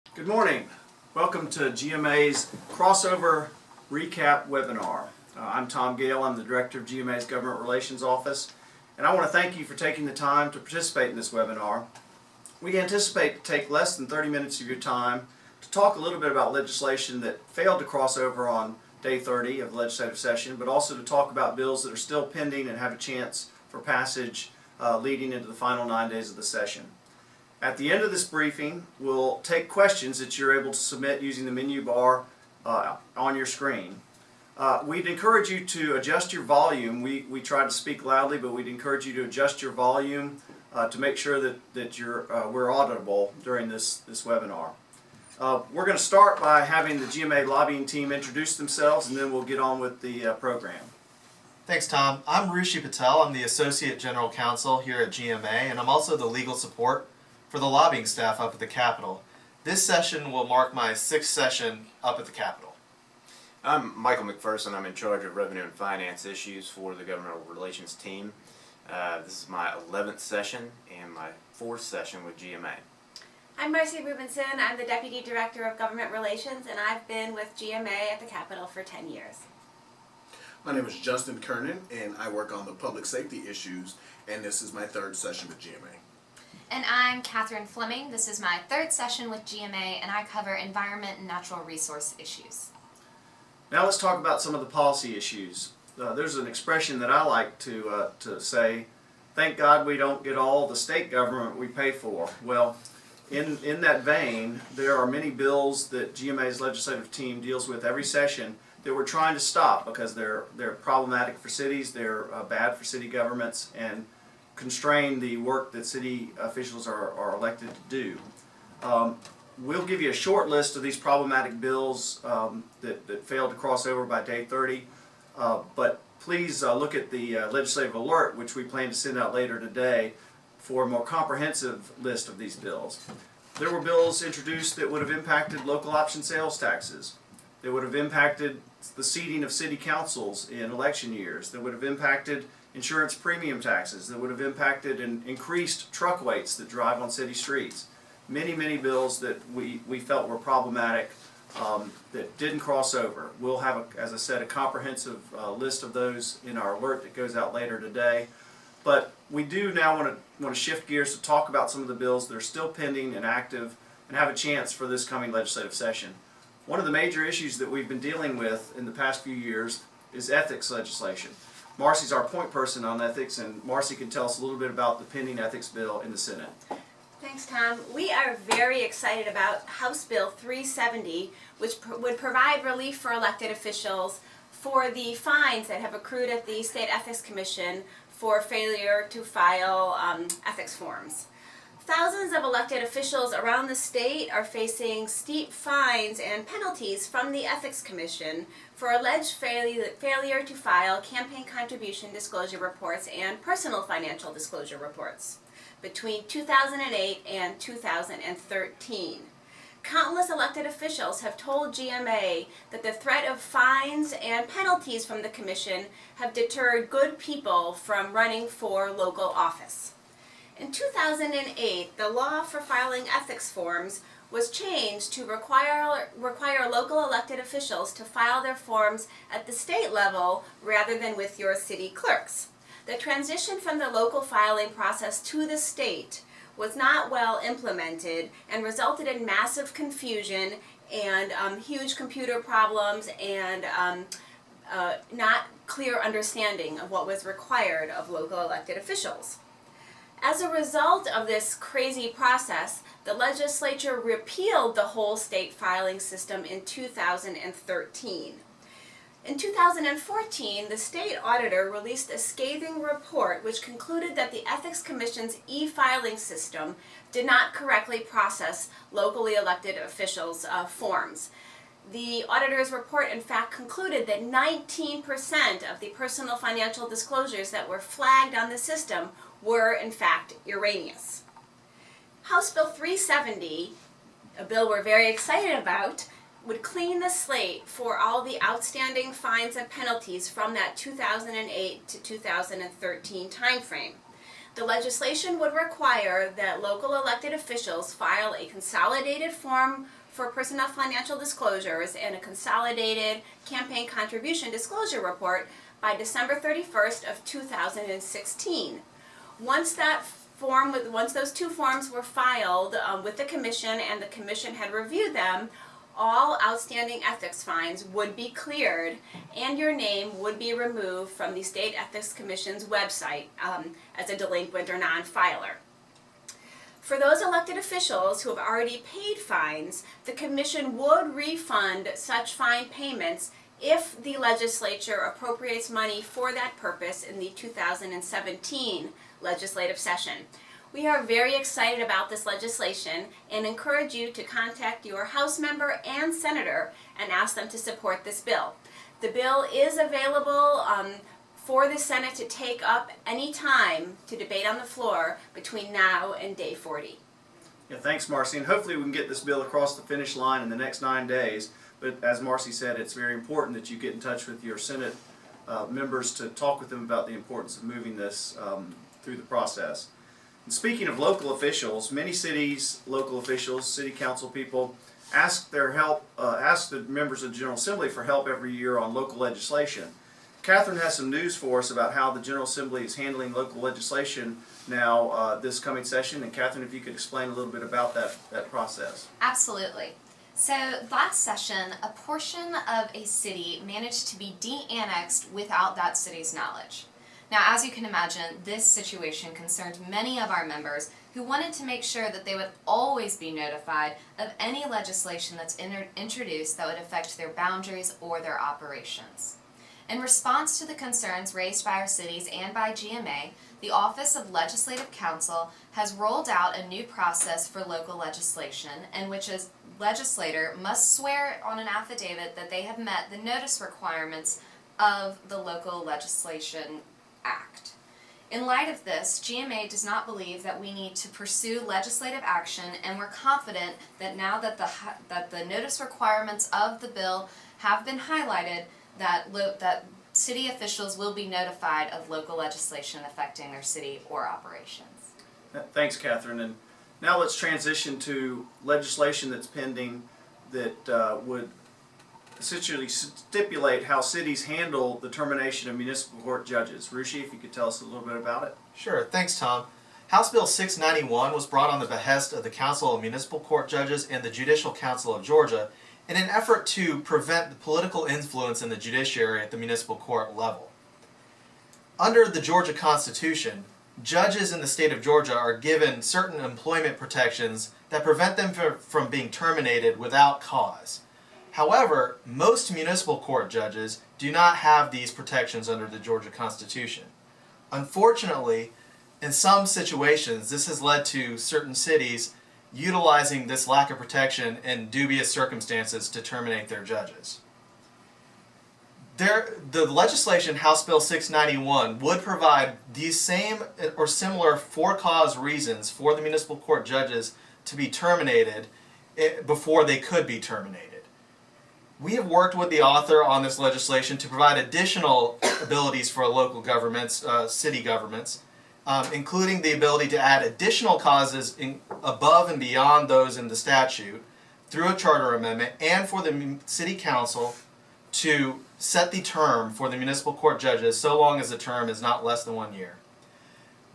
Good morning. Welcome to GMA's crossover recap webinar. I'm Tom Gale. I'm the director of GMA's Government Relations Office, and I want to thank you for taking the time to participate in this webinar. We anticipate to take less than 30 minutes of your time to talk a little bit about legislation that failed to cross over on day 30 of the legislative session, but also to talk about bills that are still pending and have a chance for passage leading into the final 9 days of the session. At the end of this briefing, we'll take questions that you're able to submit using the menu bar on your screen. We'd encourage you to adjust your volume. We try to speak loudly, but we'd encourage you to adjust your volume to make sure that we're audible during this webinar. We're going to start by having the GMA lobbying team introduce themselves, and then we'll get on with the program. Thanks, Tom. I'm Rushi Patel. I'm the Associate General Counsel here at GMA, and I'm also the legal support for the lobbying staff up at the Capitol. This session will mark my 6th session up at the Capitol. I'm Michael McPherson. I'm in charge of revenue and finance issues for the governmental relations team. This is my 11th session and my 4th session with GMA. I'm Marcy Rubinson. I'm the Deputy Director of Government Relations, and I've been with GMA at the Capitol for 10 years. My name is Justin Kernan, and I work on the public safety issues, and this is my 3rd session with GMA. And I'm Catherine Fleming. This is my 3rd session with GMA, and I cover environment and natural resource issues. Now let's talk about some of the policy issues. There's an expression that I like to say, thank God we don't get all the state government we pay for. Well, in that vein, there are many bills that GMA's legislative team deals with every session that we're trying to stop because they're problematic for cities, they're bad for city governments, and constrain the work that city officials are elected to do. We'll give you a short list of these problematic bills that failed to cross over by day 30, but please look at the legislative alert, which we plan to send out later today, for a more comprehensive list of these bills. There were bills introduced that would have impacted local option sales taxes, that would have impacted the seating of city councils in election years, that would have impacted insurance premium taxes, that would have impacted and increased truck weights that drive on city streets. Many bills that we felt were problematic that didn't cross over. We'll have, as I said, a comprehensive list of those in our alert that goes out later today. But we do now want to shift gears to talk about some of the bills that are still pending and active and have a chance for this coming legislative session. One of the major issues that we've been dealing with in the past few years is ethics legislation. Marcy's our point person on ethics, and Marcy can tell us a little bit about the pending ethics bill in the Senate. Thanks, Tom. We are very excited about House Bill 370, which would provide relief for elected officials for the fines that have accrued at the State Ethics Commission for failure to file ethics forms. Thousands of elected officials around the state are facing steep fines and penalties from the Ethics Commission for alleged failure to file campaign contribution disclosure reports and personal financial disclosure reports between 2008 and 2013. Countless elected officials have told GMA that the threat of fines and penalties from the Commission have deterred good people from running for local office. In 2008, the law for filing ethics forms was changed to require local elected officials to file their forms at the state level rather than with your city clerks. The transition from the local filing process to the state was not well implemented and resulted in massive confusion and huge computer problems and not clear understanding of what was required of local elected officials. As a result of this crazy process, the legislature repealed the whole state filing system in 2013. In 2014, the state auditor released a scathing report which concluded that the Ethics Commission's e-filing system did not correctly process locally elected officials' forms. The auditor's report in fact concluded that 19% of the personal financial disclosures that were flagged on the system were in fact erroneous. House Bill 370, a bill we're very excited about, would clean the slate for all the outstanding fines and penalties from that 2008 to 2013 timeframe. The legislation would require that local elected officials file a consolidated form for personnel financial disclosures and a consolidated campaign contribution disclosure report by December 31st of 2016. Once those two forms were filed with the commission and the commission had reviewed them, all outstanding ethics fines would be cleared and your name would be removed from the State Ethics Commission's website as a delinquent or non-filer. For those elected officials who have already paid fines, the commission would refund such fine payments if the legislature appropriates money for that purpose in the 2017 legislative session. We are very excited about this legislation and encourage you to contact your House member and senator and ask them to support this bill. The bill is available for the Senate to take up any time to debate on the floor between now and day 40. Yeah, thanks, Marcy, and hopefully we can get this bill across the finish line in the next 9 days. But as Marcy said, it's very important that you get in touch with your Senate members to talk with them about the importance of moving this through the process. And speaking of local officials, many cities, local officials, city council people ask their help, ask the members of the General Assembly for help every year on local legislation. Catherine has some news for us about how the General Assembly is handling local legislation now this coming session. And Catherine, if you could explain a little bit about that process. Absolutely. So last session, a portion of a city managed to be de-annexed without that city's knowledge. Now, as you can imagine, this situation concerned many of our members who wanted to make sure that they would always be notified of any legislation that's introduced that would affect their boundaries or their operations. In response to the concerns raised by our cities and by GMA, the Office of Legislative Counsel has rolled out a new process for local legislation in which a legislator must swear on an affidavit that they have met the notice requirements of the Local Legislation Act. In light of this, GMA does not believe that we need to pursue legislative action, and we're confident that now that the notice requirements of the bill have been highlighted, that city officials will be notified of local legislation affecting their city or operations. Thanks, Catherine. And now let's transition to legislation that's pending that would essentially stipulate how cities handle the termination of municipal court judges. Rushi, if you could tell us a little bit about it. Sure, thanks Tom. House Bill 691 was brought on the behest of the Council of Municipal Court Judges and the Judicial Council of Georgia in an effort to prevent the political influence in the judiciary at the municipal court level. Under the Georgia Constitution, judges in the state of Georgia are given certain employment protections that prevent them from being terminated without cause. However, most municipal court judges do not have these protections under the Georgia Constitution. Unfortunately, in some situations, this has led to certain cities utilizing this lack of protection in dubious circumstances to terminate their judges. The legislation, House Bill 691, would provide these same or similar for-cause reasons for the municipal court judges to be terminated before they could be terminated. We have worked with the author on this legislation to provide additional abilities for local governments, city governments, including the ability to add additional causes above and beyond those in the statute through a charter amendment, and for the city council to set the term for the municipal court judges so long as the term is not less than 1 year.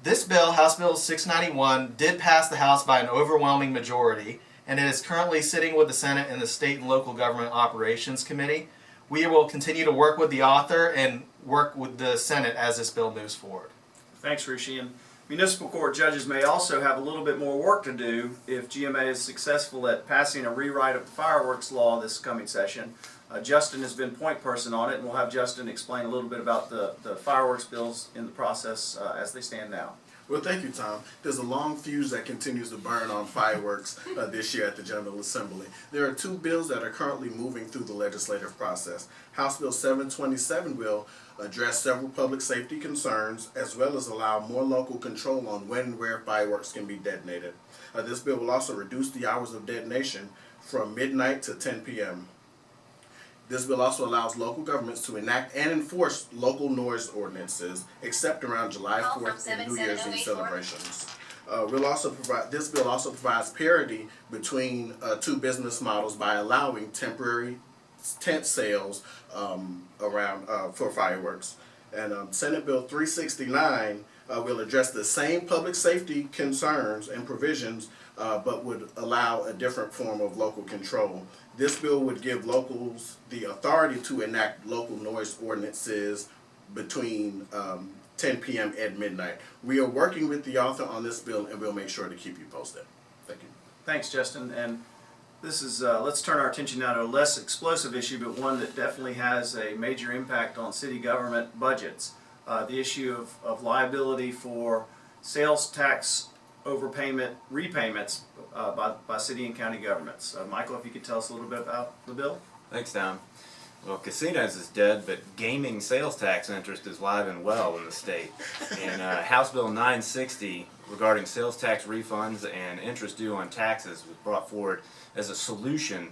This bill, House Bill 691, did pass the House by an overwhelming majority, and it is currently sitting with the Senate and the State and Local Government Operations Committee. We will continue to work with the author and work with the Senate as this bill moves forward. Thanks, Rushi. And municipal court judges may also have a little bit more work to do if GMA is successful at passing a rewrite of the fireworks law this coming session. Justin has been point person on it, and we'll have Justin explain a little bit about the fireworks bills in the process as they stand now. Well, thank you, Tom. There's a long fuse that continues to burn on fireworks this year at the General Assembly. There are two bills that are currently moving through the legislative process. House Bill 727 will address several public safety concerns, as well as allow more local control on when and where fireworks can be detonated. This bill will also reduce the hours of detonation from midnight to 10 p.m. This bill also allows local governments to enact and enforce local noise ordinances, except around July 4th and New Year's Eve celebrations. This bill also provides parity between two business models by allowing temporary tent sales for fireworks. And Senate Bill 369 will address the same public safety concerns and provisions, but would allow a different form of local control. This bill would give locals the authority to enact local noise ordinances between 10 p.m. and midnight. We are working with the author on this bill, and we'll make sure to keep you posted. Thank you. Thanks, Justin. And this is, let's turn our attention now to a less explosive issue, but one that definitely has a major impact on city government budgets. The issue of liability for sales tax overpayment repayments by city and county governments. Michael, if you could tell us a little bit about the bill. Thanks, Tom. Well, casinos is dead, but gaming sales tax interest is live and well in the state. And House Bill 960 regarding sales tax refunds and interest due on taxes was brought forward as a solution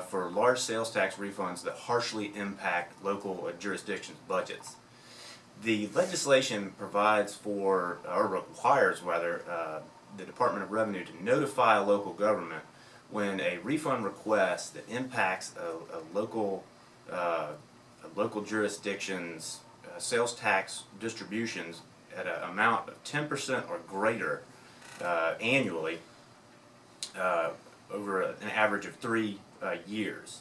for large sales tax refunds that harshly impact local jurisdictions' budgets. The legislation provides for, or requires rather, the Department of Revenue to notify a local government when a refund request that impacts a local jurisdiction's sales tax distributions at an amount of 10% or greater annually over an average of 3 years.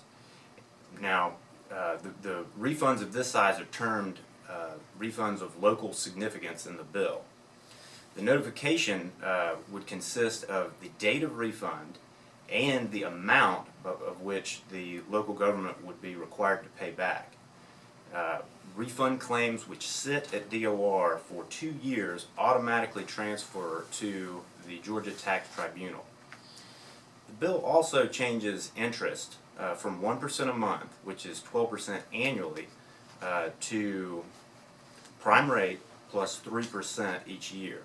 Now, the refunds of this size are termed refunds of local significance in the bill. The notification would consist of the date of refund and the amount of which the local government would be required to pay back. Refund claims which sit at DOR for 2 years automatically transfer to the Georgia Tax Tribunal. The bill also changes interest from 1% a month, which is 12% annually, to prime rate plus 3% each year.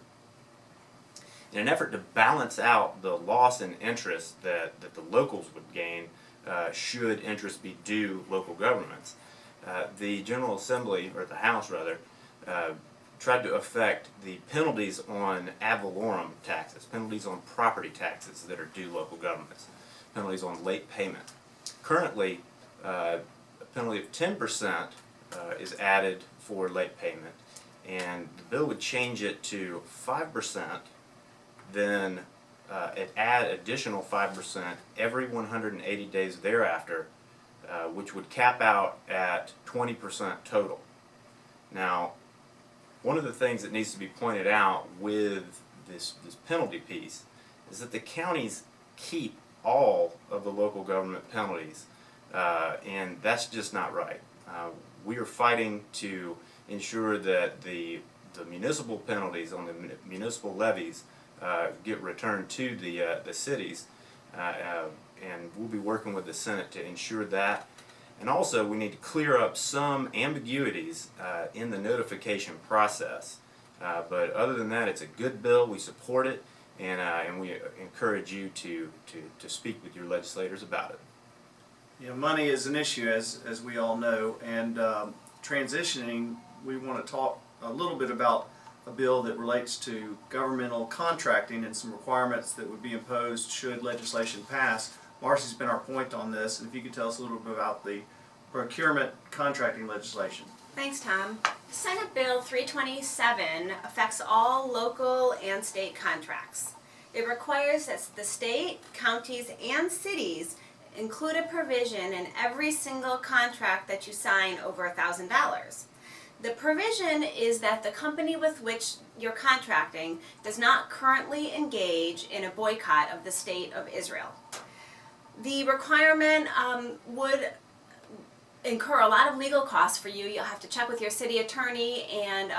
In an effort to balance out the loss in interest that the locals would gain should interest be due local governments, the General Assembly, or the House rather, tried to affect the penalties on ad valorem taxes, penalties on property taxes that are due local governments, penalties on late payment. Currently, a penalty of 10% is added for late payment, and the bill would change it to 5%, then add additional 5% every 180 days thereafter, which would cap out at 20% total. Now, one of the things that needs to be pointed out with this penalty piece is that the counties keep all of the local government penalties, and that's just not right. We are fighting to ensure that the municipal penalties on the municipal levies get returned to the cities, and we'll be working with the Senate to ensure that. And also, we need to clear up some ambiguities in the notification process. But other than that, it's a good bill. We support it, and we encourage you to speak with your legislators about it. You know, money is an issue, as we all know, and transitioning, we want to talk a little bit about a bill that relates to governmental contracting and some requirements that would be imposed should legislation pass. Marcy's been our point on this, and if you could tell us a little bit about the procurement contracting legislation. Thanks, Tom. Senate Bill 327 affects all local and state contracts. It requires that the state, counties, and cities include a provision in every single contract that you sign over $1,000. The provision is that the company with which you're contracting does not currently engage in a boycott of the State of Israel. The requirement would incur a lot of legal costs for you. You'll have to check with your city attorney and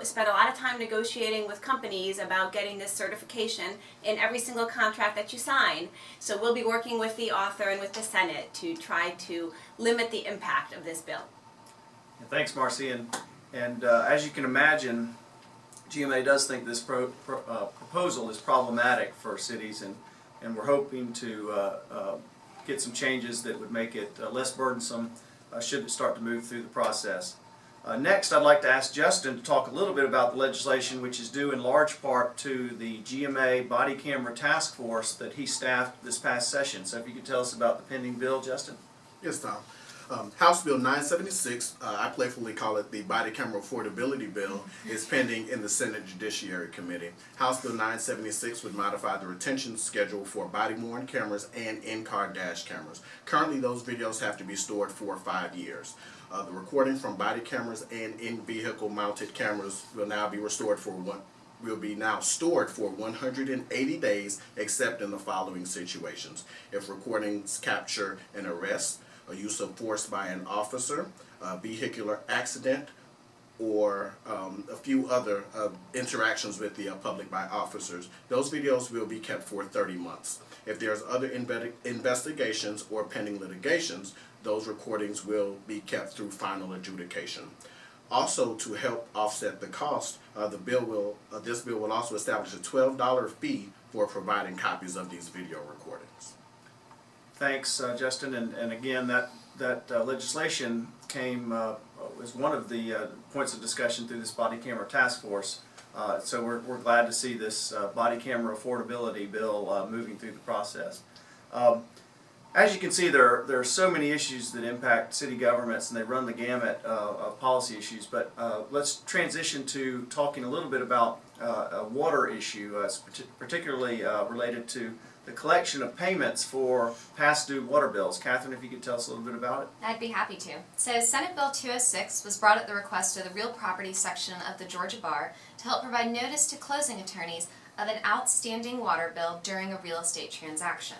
spend a lot of time negotiating with companies about getting this certification in every single contract that you sign. So we'll be working with the author and with the Senate to try to limit the impact of this bill. Thanks, Marcy. And as you can imagine, GMA does think this proposal is problematic for cities, and we're hoping to get some changes that would make it less burdensome should it start to move through the process. Next, I'd like to ask Justin to talk a little bit about the legislation, which is due in large part to the GMA body camera task force that he staffed this past session. So if you could tell us about the pending bill, Justin. Yes, Tom. House Bill 976, I playfully call it the Body Camera Affordability Bill, is pending in the Senate Judiciary Committee. House Bill 976 would modify the retention schedule for body-worn cameras and in-car dash cameras. Currently, those videos have to be stored for 5 years. The recording from body cameras and in-vehicle mounted cameras will now be stored for 180 days, except in the following situations: if recordings capture an arrest, a use of force by an officer, a vehicular accident, or a few other interactions with the public by officers, those videos will be kept for 30 months. If there's other investigations or pending litigations, those recordings will be kept through final adjudication. Also, to help offset the cost, this bill will also establish a $12 fee for providing copies of these video recordings. Thanks, Justin. And again, that legislation was one of the points of discussion through this body camera task force. So we're glad to see this body camera affordability bill moving through the process. As you can see, there are so many issues that impact city governments, and they run the gamut of policy issues. But let's transition to talking a little bit about a water issue, particularly related to the collection of payments for past due water bills. Catherine, if you could tell us a little bit about it. I'd be happy to. So Senate Bill 206 was brought at the request of the real property section of the Georgia Bar to help provide notice to closing attorneys of an outstanding water bill during a real estate transaction.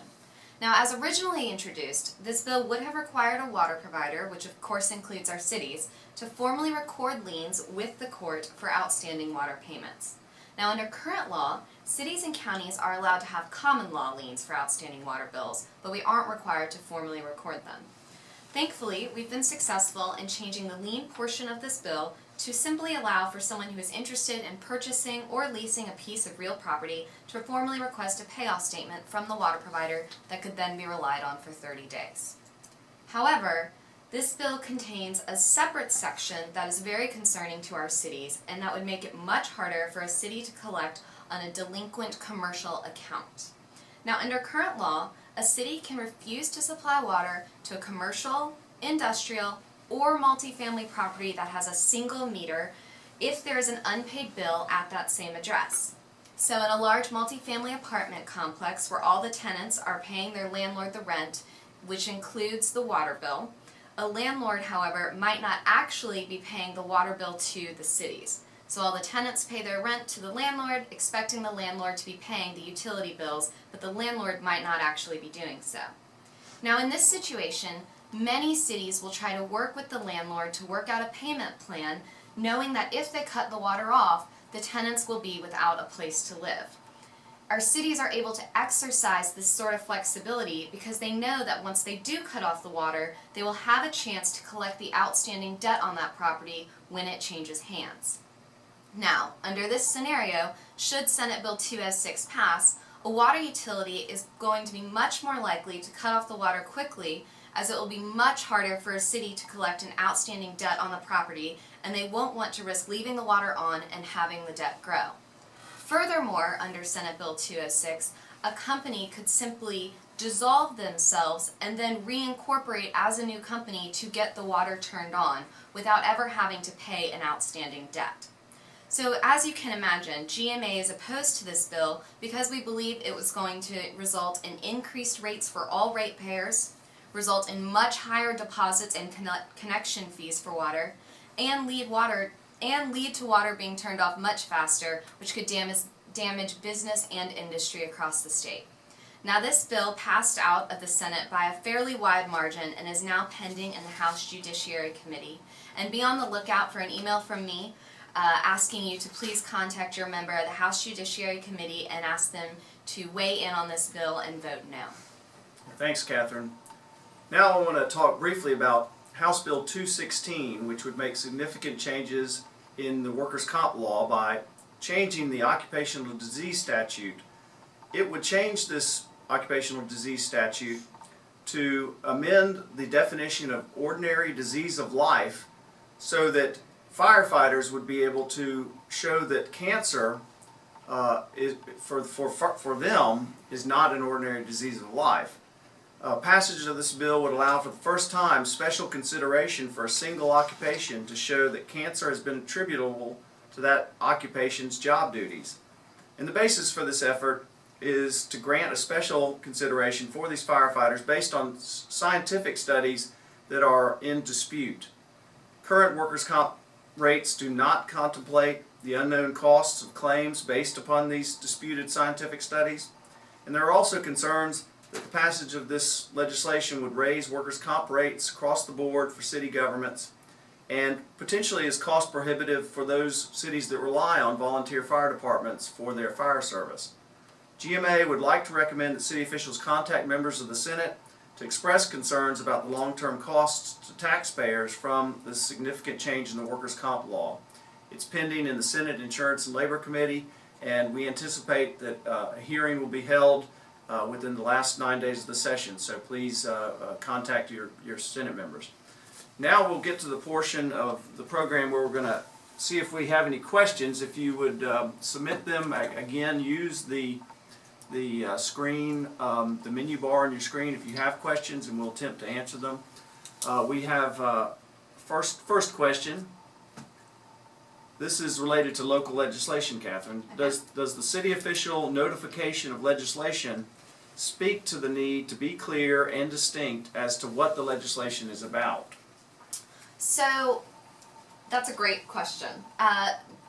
Now, as originally introduced, this bill would have required a water provider, which of course includes our cities, to formally record liens with the court for outstanding water payments. Now, under current law, cities and counties are allowed to have common law liens for outstanding water bills, but we aren't required to formally record them. Thankfully, we've been successful in changing the lien portion of this bill to simply allow for someone who is interested in purchasing or leasing a piece of real property to formally request a payoff statement from the water provider that could then be relied on for 30 days. However, this bill contains a separate section that is very concerning to our cities, and that would make it much harder for a city to collect on a delinquent commercial account. Now, under current law, a city can refuse to supply water to a commercial, industrial, or multifamily property that has a single meter if there is an unpaid bill at that same address. So in a large multifamily apartment complex where all the tenants are paying their landlord the rent, which includes the water bill, a landlord, however, might not actually be paying the water bill to the cities. So all the tenants pay their rent to the landlord, expecting the landlord to be paying the utility bills, but the landlord might not actually be doing so. Now, in this situation, many cities will try to work with the landlord to work out a payment plan, knowing that if they cut the water off, the tenants will be without a place to live. Our cities are able to exercise this sort of flexibility because they know that once they do cut off the water, they will have a chance to collect the outstanding debt on that property when it changes hands. Now, under this scenario, should Senate Bill 206 pass, a water utility is going to be much more likely to cut off the water quickly, as it will be much harder for a city to collect an outstanding debt on the property, and they won't want to risk leaving the water on and having the debt grow. Furthermore, under Senate Bill 206, a company could simply dissolve themselves and then reincorporate as a new company to get the water turned on without ever having to pay an outstanding debt. So as you can imagine, GMA is opposed to this bill because we believe it was going to result in increased rates for all ratepayers, result in much higher deposits and connection fees for water, and lead to water being turned off much faster, which could damage business and industry across the state. Now, this bill passed out of the Senate by a fairly wide margin and is now pending in the House Judiciary Committee. And be on the lookout for an email from me asking you to please contact your member of the House Judiciary Committee and ask them to weigh in on this bill and vote no. Thanks, Catherine. Now I want to talk briefly about House Bill 216, which would make significant changes in the workers' comp law by changing the occupational disease statute. It would change this occupational disease statute to amend the definition of ordinary disease of life so that firefighters would be able to show that cancer is, for them is not an ordinary disease of life. Passage of this bill would allow for the first time special consideration for a single occupation to show that cancer has been attributable to that occupation's job duties. And the basis for this effort is to grant a special consideration for these firefighters based on scientific studies that are in dispute. Current workers' comp rates do not contemplate the unknown costs of claims based upon these disputed scientific studies. And there are also concerns that the passage of this legislation would raise workers' comp rates across the board for city governments and potentially is cost prohibitive for those cities that rely on volunteer fire departments for their fire service. GMA would like to recommend that city officials contact members of the Senate to express concerns about the long-term costs to taxpayers from this significant change in the workers' comp law. It's pending in the Senate Insurance and Labor Committee, and we anticipate that a hearing will be held within the last 9 days of the session, so please contact your Senate members. Now we'll get to the portion of the program where we're going to see if we have any questions. If you would submit them, again, use the screen, the menu bar on your screen if you have questions, and we'll attempt to answer them. We have first question. This is related to local legislation, Catherine. Does the city official notification of legislation speak to the need to be clear and distinct as to what the legislation is about? So that's a great question.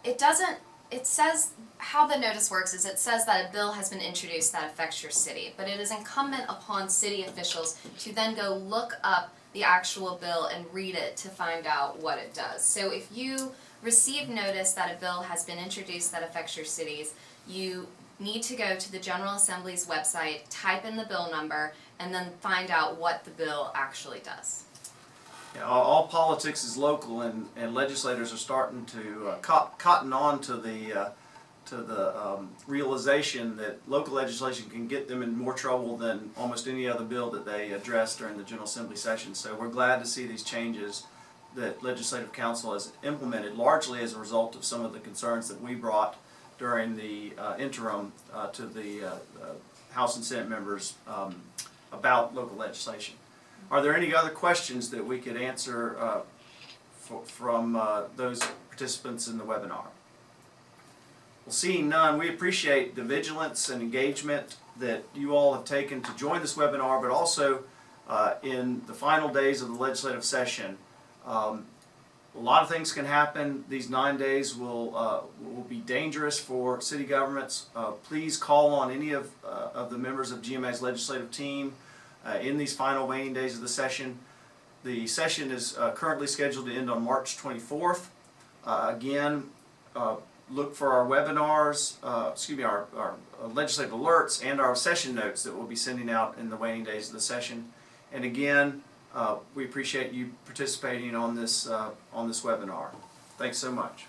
It says how the notice works is it says that a bill has been introduced that affects your city, but it is incumbent upon city officials to then go look up the actual bill and read it to find out what it does. So if you receive notice that a bill has been introduced that affects your cities, you need to go to the General Assembly's website, type in the bill number, and then find out what the bill actually does. Yeah, all politics is local, and legislators are starting to cotton on to the realization that local legislation can get them in more trouble than almost any other bill that they address during the General Assembly session. So we're glad to see these changes that Legislative Council has implemented, largely as a result of some of the concerns that we brought during the interim to the House and Senate members about local legislation. Are there any other questions that we could answer from those participants in the webinar? Well, seeing none, we appreciate the vigilance and engagement that you all have taken to join this webinar, but also in the final days of the legislative session. A lot of things can happen. These 9 days will be dangerous for city governments. Please call on any of the members of GMA's legislative team in these final waning days of the session. The session is currently scheduled to end on March 24th. Again, look for our webinars, our legislative alerts and our session notes that we'll be sending out in the waning days of the session. And again, we appreciate you participating on this webinar. Thanks so much.